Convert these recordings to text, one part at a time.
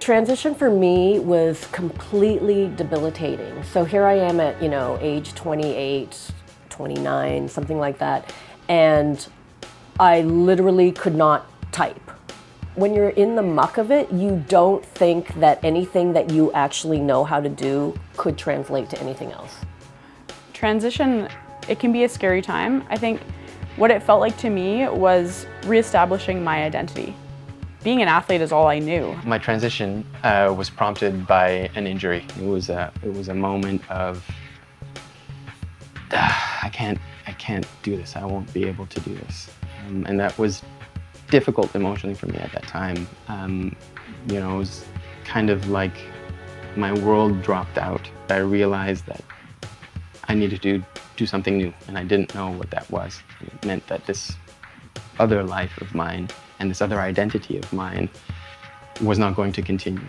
transition for me was completely debilitating. So here I am at, age 28, 29, something like that, and I literally could not type. When you're in the muck of it, you don't think that anything that you actually know how to do could translate to anything else. Transition, it can be a scary time. I think what it felt like to me was reestablishing my identity. Being an athlete is all I knew. My transition was prompted by an injury. It was a moment of, I can't do this. I won't be able to do this. And that was difficult emotionally for me at that time. It was kind of like my world dropped out. I realized that I needed to do something new, and I didn't know what that was. It meant that this other life of mine and this other identity of mine was not going to continue.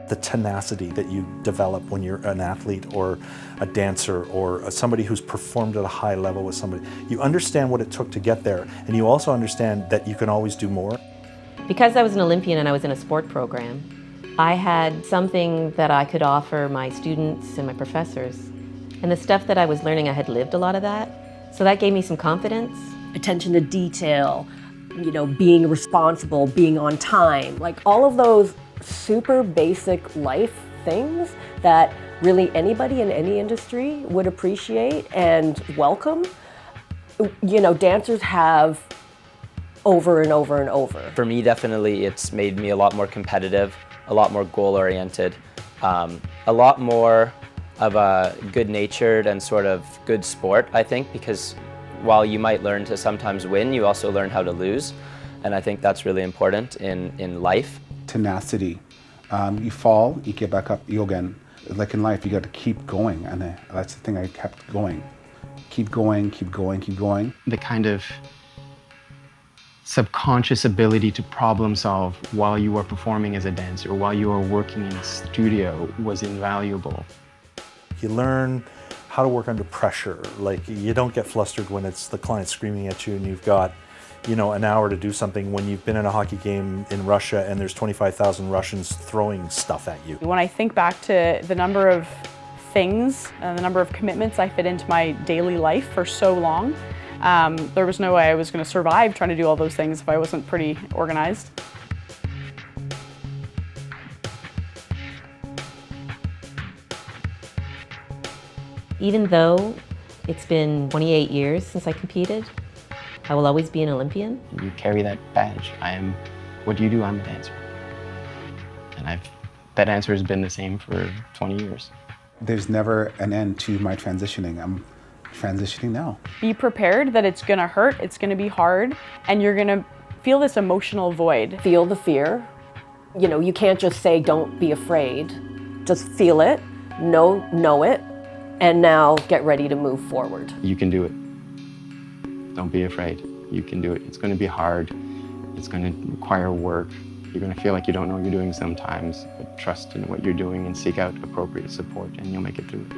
The tenacity that you develop when you're an athlete or a dancer or somebody who's performed at a high level with somebody. You understand what it took to get there, and you also understand that you can always do more. Because I was an Olympian and I was in a sport program, I had something that I could offer my students and my professors. And the stuff that I was learning, I had lived a lot of that. So that gave me some confidence. Attention to detail, being responsible, being on time, like all of those super basic life things that really anybody in any industry would appreciate and welcome. Dancers have over and over and over. For me, definitely, it's made me a lot more competitive, a lot more goal-oriented, a lot more of a good-natured and sort of good sport, I think, because while you might learn to sometimes win, you also learn how to lose. And I think that's really important in life. Tenacity. You fall, you get back up, you go again. Like in life, you got to keep going, and that's the thing I kept going. Keep going, keep going, keep going. The kind of subconscious ability to problem solve while you are performing as a dancer, while you are working in a studio was invaluable. You learn how to work under pressure. Like, you don't get flustered when it's the client screaming at you and you've got an hour to do something when you've been in a hockey game in Russia and there's 25,000 Russians throwing stuff at you. When I think back to the number of things and the number of commitments I fit into my daily life for so long, there was no way I was going to survive trying to do all those things if I wasn't pretty organized. Even though it's been 28 years since I competed, I will always be an Olympian. You carry that badge. What do you do? I'm a dancer. And that answer has been the same for 20 years. There's never an end to my transitioning. I'm transitioning now. Be prepared that it's gonna hurt, it's gonna be hard, and you're gonna feel this emotional void. Feel the fear. You can't just say, don't be afraid. Just feel it, know it, and now get ready to move forward. You can do it. Don't be afraid. You can do it. It's going to be hard. It's going to require work. You're going to feel like you don't know what you're doing sometimes, but trust in what you're doing and seek out appropriate support, and you'll make it through it.